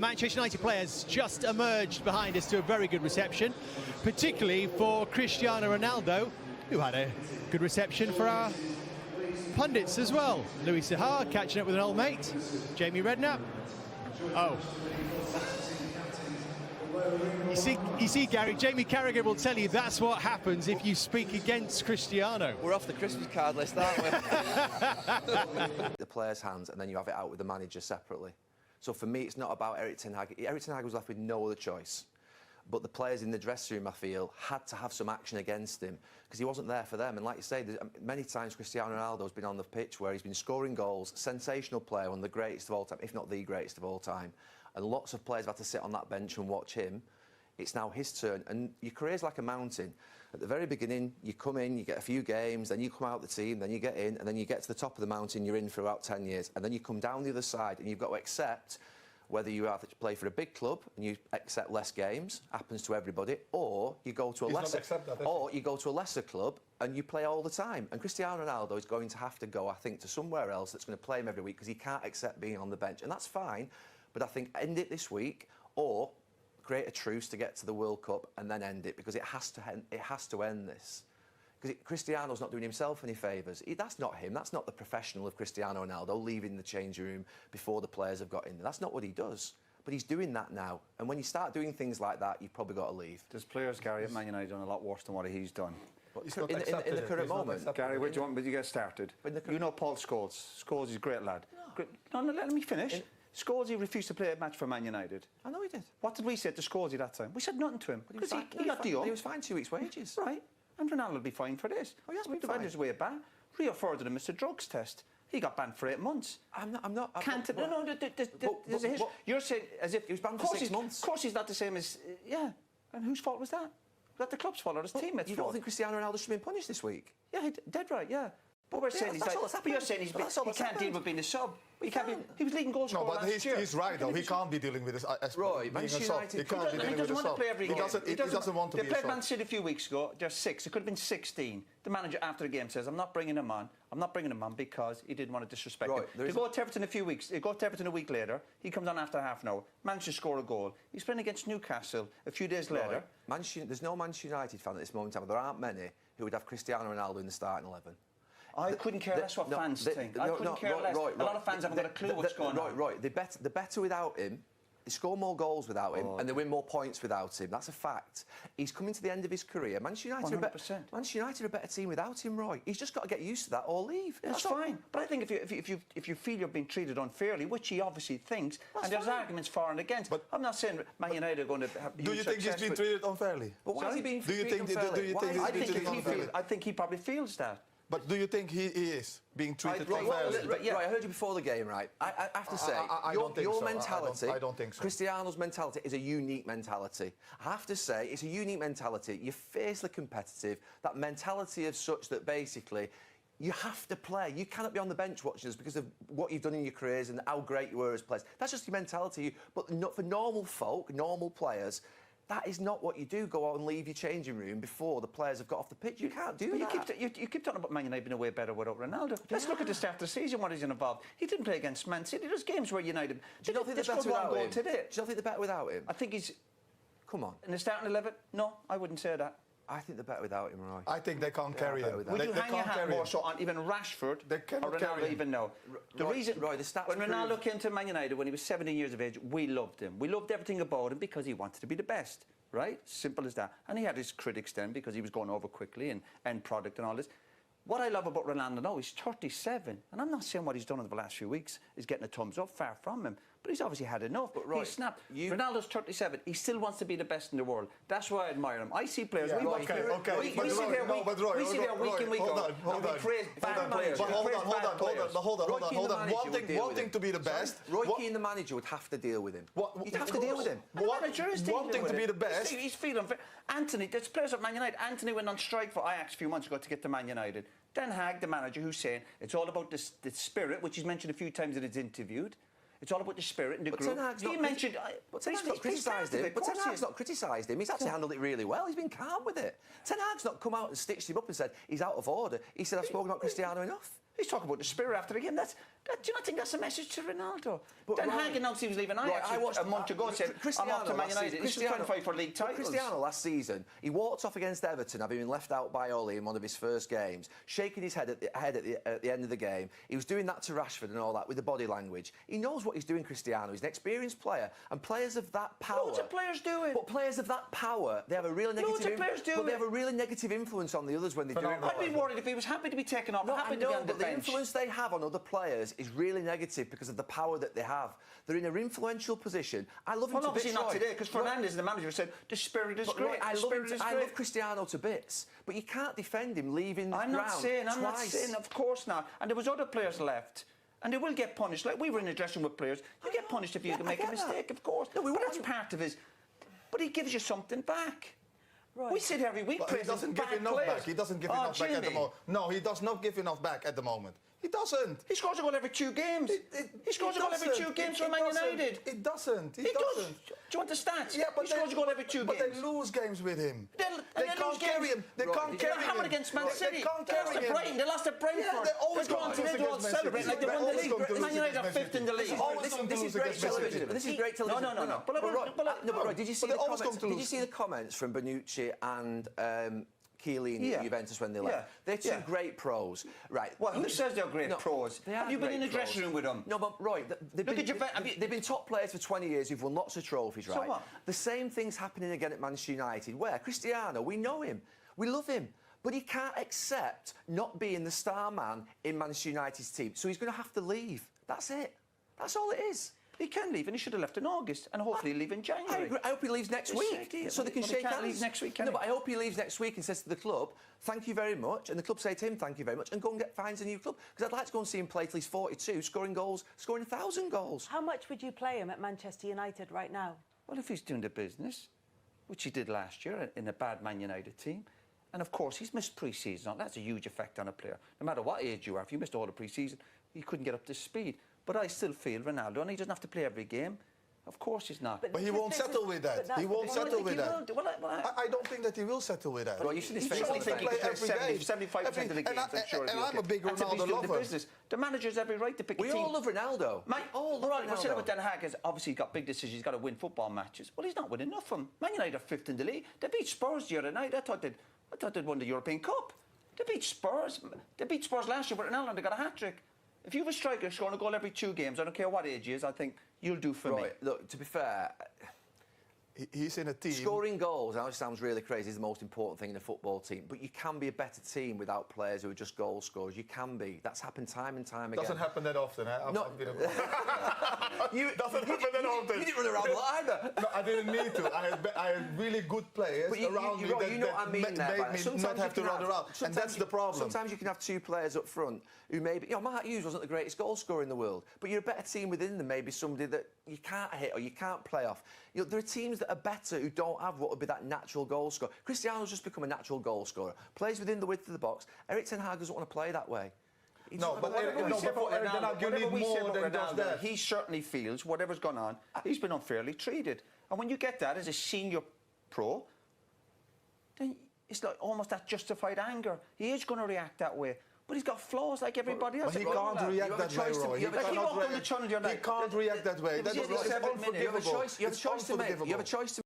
Manchester United players just emerged behind us to a very good reception, particularly for Cristiano Ronaldo, who had a good reception for our pundits as well. Louis Sahar catching up with an old mate, Jamie Redknapp. Oh. You see, Gary, Jamie Carragher will tell you that's what happens if you speak against Cristiano. We're off the Christmas card list, aren't we? The players' hands, and then you have it out with the manager separately. So for me, it's not about Erik ten Hag. Erik ten Hag was left with no other choice. But the players in the dressing room, I feel, had to have some action against him because he wasn't there for them. And like you say, many times Cristiano Ronaldo's been on the pitch where he's been scoring goals, sensational player, one of the greatest of all time, if not the greatest of all time. And lots of players have had to sit on that bench and watch him. It's now his turn, and your career's like a mountain. At the very beginning, you come in, you get a few games, then you come out the team, then you get in, and then you get to the top of the mountain, you're in for about 10 years, and then you come down the other side, and you've got to accept whether you have to play for a big club and you accept less games, happens to everybody, or you go to a lesser club and you play all the time. And Cristiano Ronaldo is going to have to go, I think, to somewhere else that's going to play him every week because he can't accept being on the bench, and that's fine. But I think end it this week, or create a truce to get to the World Cup and then end it, because it has to end this. Because Cristiano's not doing himself any favours. That's not him. That's not the professional of Cristiano Ronaldo leaving the changing room before the players have got in there. That's not what he does. But he's doing that now. And when you start doing things like that, you've probably got to leave. There's players, Gary, at Man United done a lot worse than what he's done. In the current moment. Gary, where do you want me to get started? You know Paul Scholes. Scholes is a great lad. No, let me finish. Scholes, he refused to play a match for Man United. I know he did. What did we say to Scholes that time? We said nothing to him. Because he got the He was fined 2 weeks' wages. Right. And Ronaldo will be fined for this. Oh, he has been fined. His way back. Rio Ferdinand missed a drugs test. He got banned for 8 months. I'm not. No, there's a history. You're saying as if he was banned for 6 months. Of course, he's not the same as yeah. And whose fault was that? Was that the club's fault or his teammates' fault? You don't think Cristiano Ronaldo should be punished this week? Yeah, dead right. Yeah. But we're saying he can't deal with being a sub. He was leading goal scorer last year. But he's right, though. He can't be dealing with this as Roy, being a sub. He can't be dealing with a sub. He doesn't want to be a sub. They played Man City a few weeks ago. There's 6. It could have been 16. The manager after the game says, "I'm not bringing him on. I'm not bringing him on because he didn't want to disrespect him." They go to Everton a few weeks. They go to Everton a week later. He comes on after half an hour. Managed to score a goal. He's playing against Newcastle a few days later. There's no Manchester United fan at this moment in time. There aren't many who would have Cristiano Ronaldo in the starting 11. I couldn't care less what fans think. I couldn't care less. A lot of fans haven't got a clue what's going on. Right, they're better without him. They score more goals without him, and they win more points without him. That's a fact. He's coming to the end of his career. Manchester United are a better team without him, Roy. He's just got to get used to that or leave. That's fine. But I think if you feel you're being treated unfairly, which he obviously thinks, and there's arguments for and against. But I'm not saying Man United are going to have. Do you think he's been treated unfairly? But why is he being treated unfairly? I think he probably feels that. But do you think he is being treated unfairly? Right, I heard you before the game, right? I have to say, your mentality, I don't think so. Cristiano's mentality is a unique mentality. I have to say, it's a unique mentality. You're fiercely competitive. That mentality of such that basically you have to play. You cannot be on the bench watching us because of what you've done in your careers and how great you were as players. That's just your mentality. But not for normal folk, normal players, that is not what you do. Go out and leave your changing room before the players have got off the pitch. You can't do that. You keep talking about Man United being a way better without Ronaldo. Let's look at the start of the season, what he's involved. He didn't play against Man City. There's games where United... Do you not think they're better without him? Do you not think they're better without him? I think he's... Come on. In the starting 11? No, I wouldn't say that. I think they're better without him, Roy. I think they can't carry him. Would you hang your hat more so on even Rashford or Ronaldo even now? The reason... Roy, the stats when Ronaldo came to Man United when he was 17 years of age, we loved him. We loved everything about him because he wanted to be the best. Right? Simple as that. And he had his critics then because he was going over quickly and end product and all this. What I love about Ronaldo now, he's 37. And I'm not saying what he's done in the last few weeks is getting a thumbs up, far from him. But he's obviously had enough. But right, he snapped. Ronaldo's 37. He still wants to be the best in the world. That's why I admire him. I see players... Yeah, we sit here week in, week out. Hold on. One thing to be the best... Roy Keane, the manager, would have to deal with him. You'd have to deal with him. One thing to be the best... He's feeling... Anthony, there's players at Man United. Anthony went on strike for Ajax a few months ago to get to Man United. Ten Hag, the manager, who's saying it's all about the spirit, which he's mentioned a few times in his interviewed. It's all about the spirit in the group. He mentioned... But Ten Hag's not criticised him. But Ten Hag's not criticised him. He's actually handled it really well. He's been calm with it. Ten Hag's not come out and stitched him up and said he's out of order. He said, I've spoken about Cristiano enough. He's talking about the spirit after the game. Do you not think that's a message to Ronaldo? But Ten Hag announced he was leaving Ajax a month ago and said, I'm off to Man United. He's trying to fight for league titles. Cristiano last season, he walked off against Everton, having been left out by Oli in one of his first games, shaking his head at the end of the game. He was doing that to Rashford and all that with the body language. He knows what he's doing, Cristiano. He's an experienced player, and players of that power... Loads of players do it. But players of that power, they have a really negative... Loads of players do it. But they have a really negative influence on the others when they do it. I'd be worried if he was happy to be taken off, happy to be on the bench. The influence they have on other players is really negative because of the power that they have. They're in an influential position. I love him to bits, obviously not today, because Fernandes, the manager, said the spirit is great. I love Cristiano to bits, but you can't defend him leaving the ground twice. I'm not saying, of course not. And there was other players left. And they will get punished. Like we were in the dressing room with players. You get punished if you make a mistake, of course. No, but that's part of his... But he gives you something back. Right. We sit every week. He doesn't give enough back. He doesn't give enough back at the moment. No, he does not give enough back at the moment. He doesn't. He scores a goal every 2 games. He scores a goal every 2 games for Man United. It doesn't. He does. Do you want the stats? Yeah, but he scores a goal every 2 games. But they lose games with him. They can't carry him. They can't carry him. They hammered against Man City. They lost to Brighton. They lost to Brentford. Yeah, they always go on today to all celebrate like they won the league. Man United are 5th in the league. This is great television. This is great television. No. But did you see the comments from Bonucci and Chiellini at Juventus when they left? They're two great pros, right? Well, who says they're great pros? Have you been in the dressing room with them? No, but they've been top players for 20 years who've won lots of trophies, right? So what? The same thing's happening again at Manchester United, where Cristiano, we know him, we love him, but he can't accept not being the star man in Manchester United's team, so he's going to have to leave. That's it. That's all it is. He can leave, and he should have left in August, and hopefully leave in January. I hope he leaves next week, so they can shake hands. Leave next week, can no, but I hope he leaves next week and says to the club, thank you very much, and the club say to him, thank you very much, and go and finds a new club. Because I'd like to go and see him play till he's 42, scoring 1,000 goals. How much would you play him at Manchester United right now? Well, if he's doing the business, which he did last year in a bad Man United team, and of course he's missed pre-season. That's a huge effect on a player. No matter what age you are, if you missed all the pre-season, you couldn't get up to speed. But I still feel Ronaldo, and he doesn't have to play every game. Of course he's not. But he won't settle with that. He won't settle with that. I don't think that he will settle with that. Well, you should his face. I think he could play 75% of the games, I'm sure. And I'm a big Ronaldo lover. The manager's every right to pick a team. We all love Ronaldo. What's it about Den Haag is obviously he's got big decisions. He's got to win football matches. Well, he's not winning enough of them. Man United are 5th in the league. They beat Spurs the other night. I thought they'd won the European Cup. They beat Spurs. They beat Spurs last year with Ronaldo and they got a hat-trick. If you have a striker scoring a goal every 2 games, I don't care what age he is, I think you'll do for me. Look, to be fair, he's in a team. Scoring goals, I know it sounds really crazy, is the most important thing in a football team. But you can be a better team without players who are just goal scorers. You can be. That's happened time and time again. Doesn't happen that often. Doesn't happen that often. You didn't run around either. No, I didn't need to. I had really good players around me that made me not have to run around. And that's the problem. Sometimes you can have 2 players up front who maybe... Mark Hughes wasn't the greatest goal scorer in the world, but you're a better team within them, maybe somebody that you can't hit or you can't play off. There are teams that are better who don't have what would be that natural goal scorer. Cristiano's just become a natural goal scorer. Plays within the width of the box. Eric Ten Hag doesn't want to play that way. But Eric Ten Hag, you need more than just that. He certainly feels whatever's gone on, he's been unfairly treated. And when you get that as a senior pro, then it's like almost that justified anger. He is going to react that way. But he's got flaws like everybody else. But he can't react that way, Roy. He can't react that way. That is unforgivable. You have a choice to make. You have a choice to